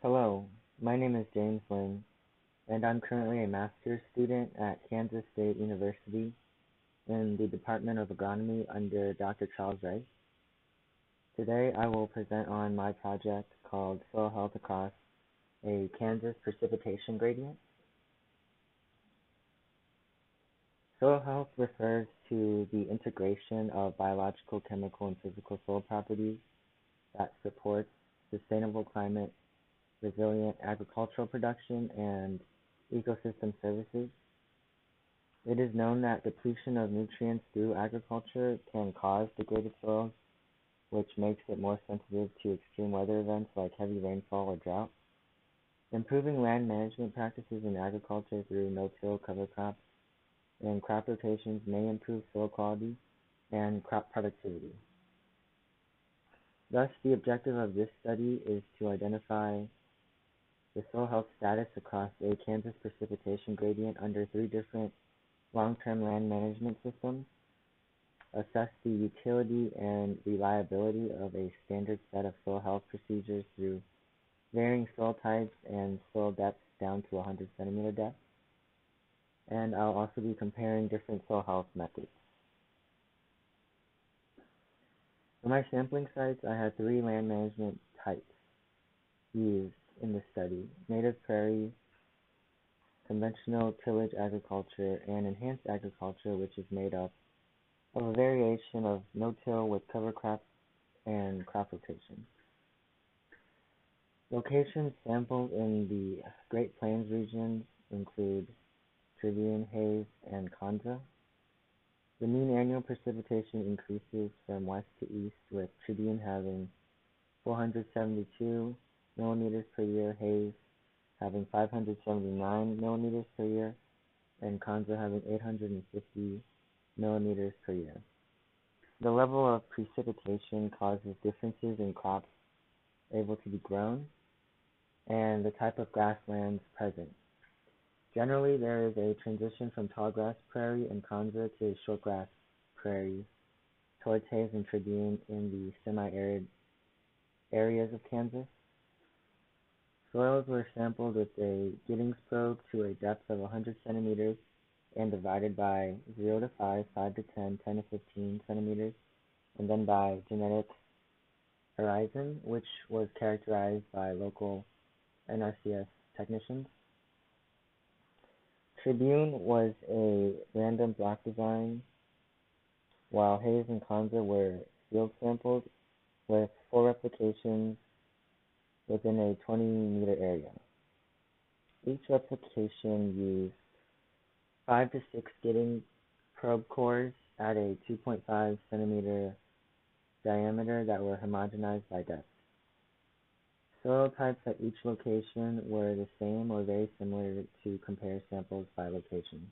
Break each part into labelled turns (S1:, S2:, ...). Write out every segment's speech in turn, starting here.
S1: Hello, my name is James Lynn, and I'm currently a master's student at Kansas State University in the Department of Agronomy under Dr. Charles Rice. Today I will present on my project called Soil Health Across a Kansas Precipitation Gradient. Soil health refers to the integration of biological, chemical, and physical soil properties that supports sustainable climate, resilient agricultural production, and ecosystem services. It is known that depletion of nutrients through agriculture can cause degraded soils, which makes it more sensitive to extreme weather events like heavy rainfall or drought. Improving land management practices in agriculture through no-till cover crops and crop rotations may improve soil quality and crop productivity. Thus, the objective of this study is to identify the soil health status across a Kansas precipitation gradient under three different long-term land management systems, assess the utility and reliability of a standard set of soil health procedures through varying soil types and soil depths down to 100 centimeter depth, and I'll also be comparing different soil health methods. For my sampling sites, I had three land management types used in the study: native prairie, conventional tillage agriculture, and enhanced agriculture, which is made up of a variation of no-till with cover crops and crop rotation. Locations sampled in the Great Plains regions include Tribune, Hayes, and Conza. The mean annual precipitation increases from west to east, with Tribune having 472 millimeters per year, Hayes having 579 millimeters per year, and Conza having 850 millimeters per year. The level of precipitation causes differences in crops able to be grown and the type of grasslands present. Generally, there is a transition from tallgrass prairie in Conza to shortgrass prairie towards Hayes and Tribune in the semi-arid areas of Kansas. Soils were sampled with a Giddings probe to a depth of 100 centimeters and divided by 0 to 5, 5 to 10, 10 to 15 centimeters, and then by genetic horizon, which was characterized by local NRCS technicians. Tribune was a random block design, while Hayes and Conza were field sampled with 4 replications within a 20-meter area. Each replication used 5 to 6 Giddings probe cores at a 2.5 centimeter diameter that were homogenized by depth. Soil types at each location were the same or very similar to compare samples by location.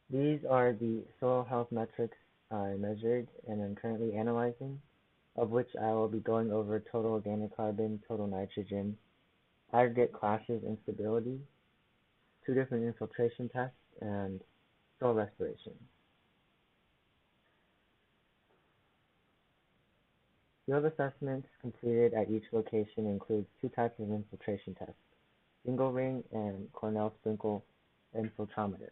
S1: These are the soil health metrics I measured and am currently analyzing, of which I will be going over total organic carbon, total nitrogen, aggregate classes and stability, 2 different infiltration tests, and soil respiration. Field assessments completed at each location includes 2 types of infiltration tests: single ring and Cornell sprinkle infiltrometer.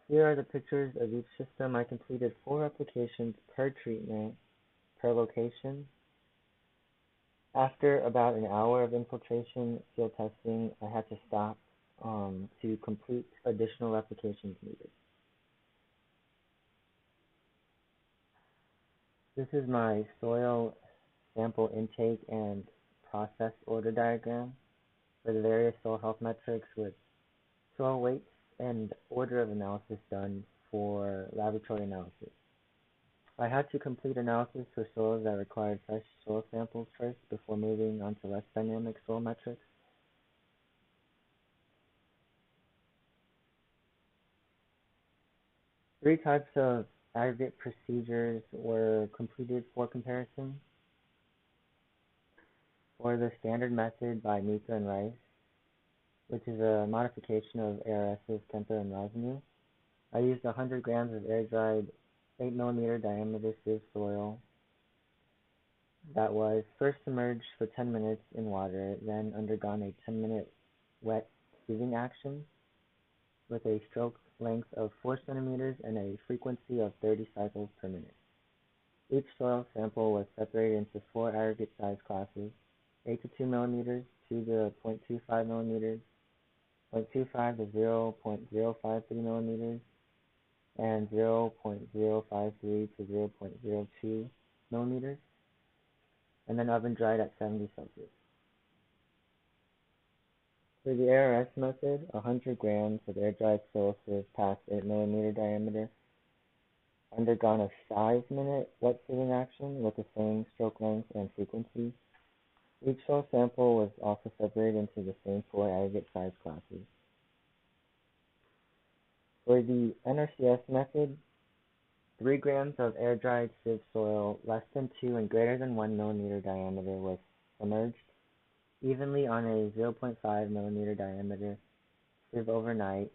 S1: Here are the pictures of each system. I completed 4 applications per treatment per location. After about an hour of infiltration field testing, I had to stop to complete additional applications needed. This is my soil sample intake and process order diagram for the various soil health metrics, with soil weights and order of analysis done for laboratory analysis. I had to complete analysis for soils that required fresh soil samples first before moving on to less dynamic soil metrics. Three types of aggregate procedures were completed for comparison. For the standard method by Mika and Rice, which is a modification of ARS's Kemper and Rosenu, I used 100 grams of air-dried 8 millimeter diameter sieve soil that was first submerged for 10 minutes in water, then undergone a 10-minute wet sieving action with a stroke length of 4 centimeters and a frequency of 30 cycles per minute. Each soil sample was separated into 4 aggregate size classes: 8 to 2 millimeters, 2 to 0.25 millimeters, 0.25 to 0.053 millimeters, and 0.053 to 0.02 millimeters, and then oven dried at 70 Celsius. For the ARS method, 100 grams of air-dried soil sieve past 8 millimeter diameter undergone a 5-minute wet sieving action with the same stroke length and frequency. Each soil sample was also separated into the same 4 aggregate size classes. For the NRCS method, 3 grams of air-dried sieve soil less than 2 and greater than 1 millimeter diameter was submerged evenly on a 0.5 millimeter diameter sieve overnight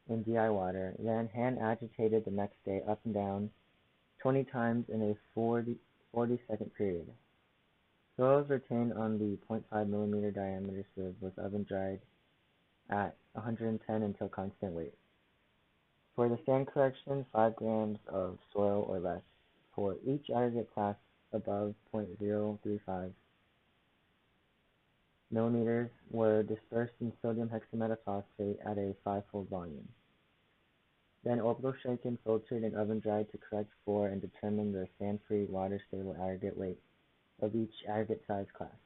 S1: in DI water, then hand agitated the next day up and down 20 times in a 40-second period. Soils retained on the 0.5 millimeter diameter sieve was oven dried at 110 until constant weight. For the sand correction, 5 grams of soil or less for each aggregate class above 0.035 millimeters were dispersed in sodium hexametaphosphate at a 5-fold volume. Then orbital shaken, filtered, and oven dried to correct for and determine the sand-free, water-stable aggregate weight of each aggregate size class.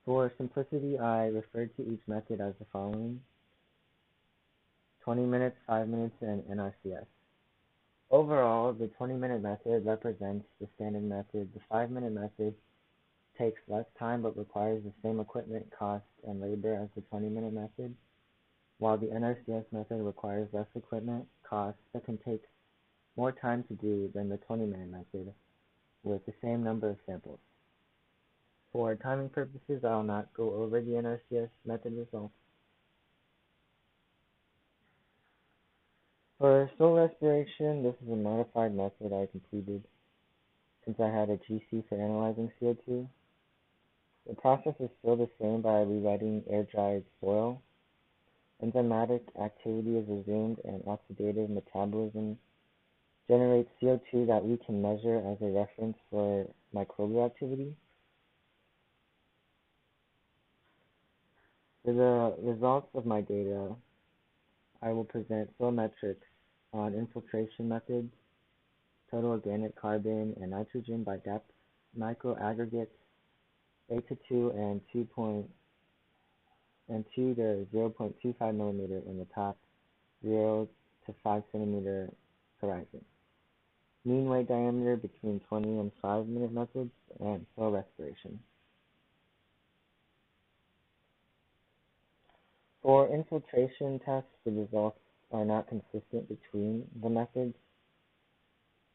S1: For simplicity, I referred to each method as the following: 20 minutes, 5 minutes, and NRCS. Overall, the 20-minute method represents the standard method. The 5-minute method takes less time but requires the same equipment, cost, and labor as the 20-minute method, while the NRCS method requires less equipment, cost, but can take more time to do than the 20-minute method with the same number of samples. For timing purposes, I will not go over the NRCS method results. For soil respiration, this is a modified method I completed since I had a GC for analyzing CO2. The process is still the same by rewetting air-dried soil. Enzymatic activity is resumed and oxidative metabolism generates CO2 that we can measure as a reference for microbial activity. For the results of my data, I will present soil metrics on infiltration methods, total organic carbon and nitrogen by depth, microaggregates, 8 to 2 and 2 to 0.25 millimeter in the top 0 to 5 centimeter horizon, mean weight diameter between 20 and 5-minute methods, and soil respiration. For infiltration tests, the results are not consistent between the methods,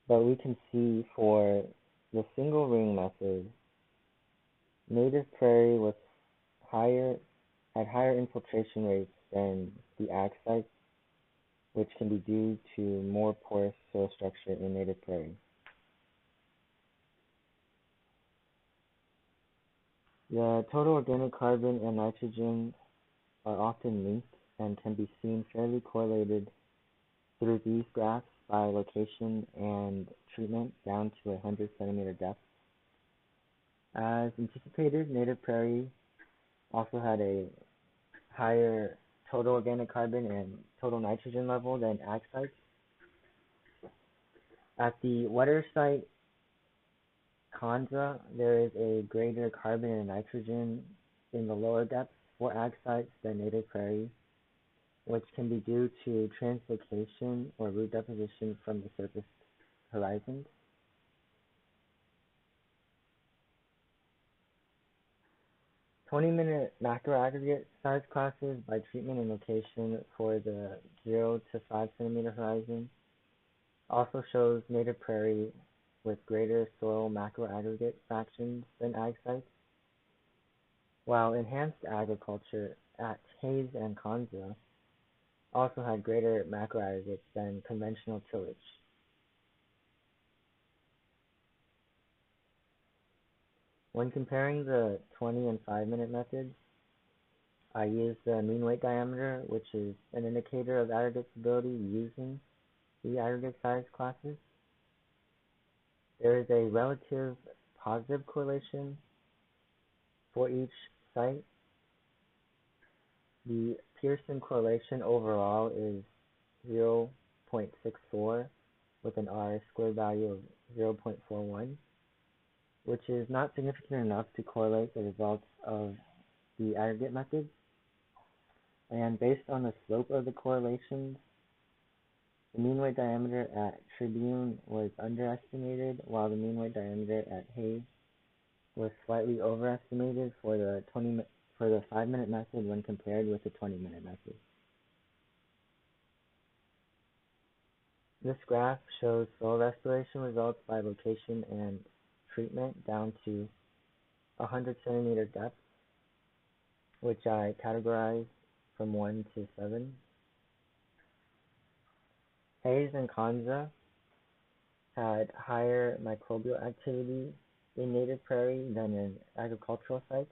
S1: but we can see for the single ring method, native prairie had higher infiltration rates than the ag sites, which can be due to more porous soil structure in native prairie. The total organic carbon and nitrogen are often linked and can be seen fairly correlated through these graphs by location and treatment down to 100 centimeter depth. As anticipated, native prairie also had a higher total organic carbon and total nitrogen level than ag sites. At the wetter site, Kanza, there is a greater carbon and nitrogen in the lower depths for ag sites than native prairie, which can be due to translocation or root deposition from the surface horizons. "20-minute macroaggregate size classes by treatment and location for the 0 to 5 centimeter horizon also shows native prairie with greater soil macroaggregate fractions than ag sites, while enhanced agriculture at Hayes and Kanza also had greater macroaggregates than conventional tillage. When comparing the 20 and 5-minute methods, I used the mean weight diameter, which is an indicator of aggregate stability using the aggregate size classes. There is a relative positive correlation for each site. The Pearson correlation overall is 0.64 with an R-squared value of 0.41, which is not significant enough to correlate the results of the aggregate methods. And based on the slope of the correlations, the mean weight diameter at Tribune was underestimated, while the mean weight diameter at Hayes was slightly overestimated for the 5-minute method when compared with the 20-minute method. This graph shows soil restoration results by location and treatment down to 100 centimeter depth, which I categorized from 1 to 7. Hayes and Kanza had higher microbial activity in native prairie than in agricultural sites,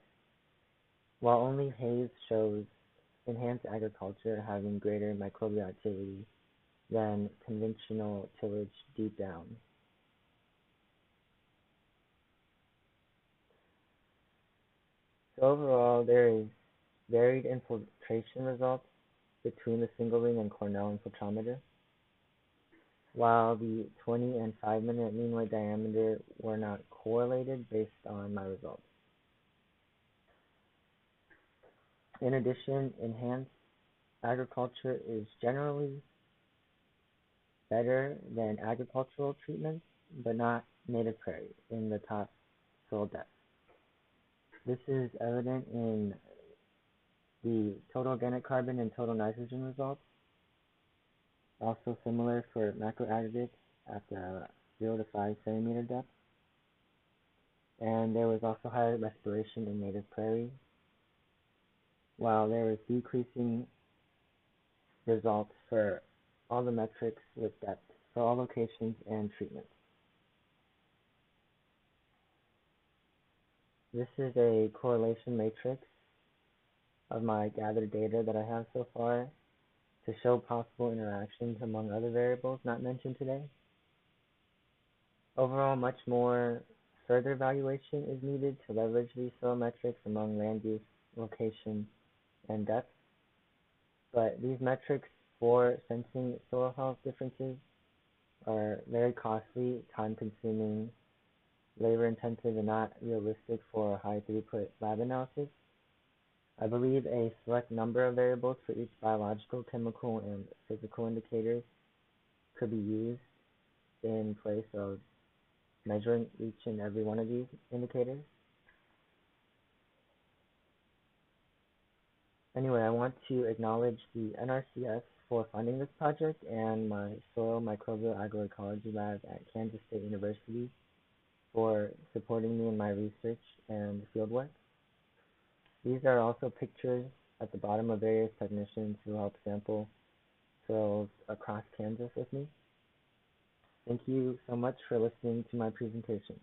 S1: while only Hayes shows enhanced agriculture having greater microbial activity than conventional tillage deep down. So overall, there is varied infiltration results between the single ring and Cornell infiltrometer, while the 20 and 5-minute mean weight diameter were not correlated based on my results. In addition, enhanced agriculture is generally better than agricultural treatments, but not native prairie in the top soil depth. This is evident in the total organic carbon and total nitrogen results, also similar for macroaggregates at the 0 to 5 centimeter depth. And there was also higher restoration in native prairie, while there was decreasing results for all the metrics with depth for all locations and treatments. This is a correlation matrix of my gathered data that I have so far to show possible interactions among other variables not mentioned today. Overall, much more further evaluation is needed to leverage these soil metrics among land use, location, and depth. But these metrics for sensing soil health differences are very costly, time-consuming, labor-intensive, and not realistic for high-throughput lab analysis. I believe a select number of variables for each biological, chemical, and physical indicators could be used in place of measuring each and every one of these indicators. Anyway, I want to acknowledge the NRCS for funding this project and my soil microbial agroecology lab at Kansas State University for supporting me in my research and fieldwork. These are also pictures at the bottom of various technicians who help sample soils across Kansas with me. Thank you so much for listening to my presentation.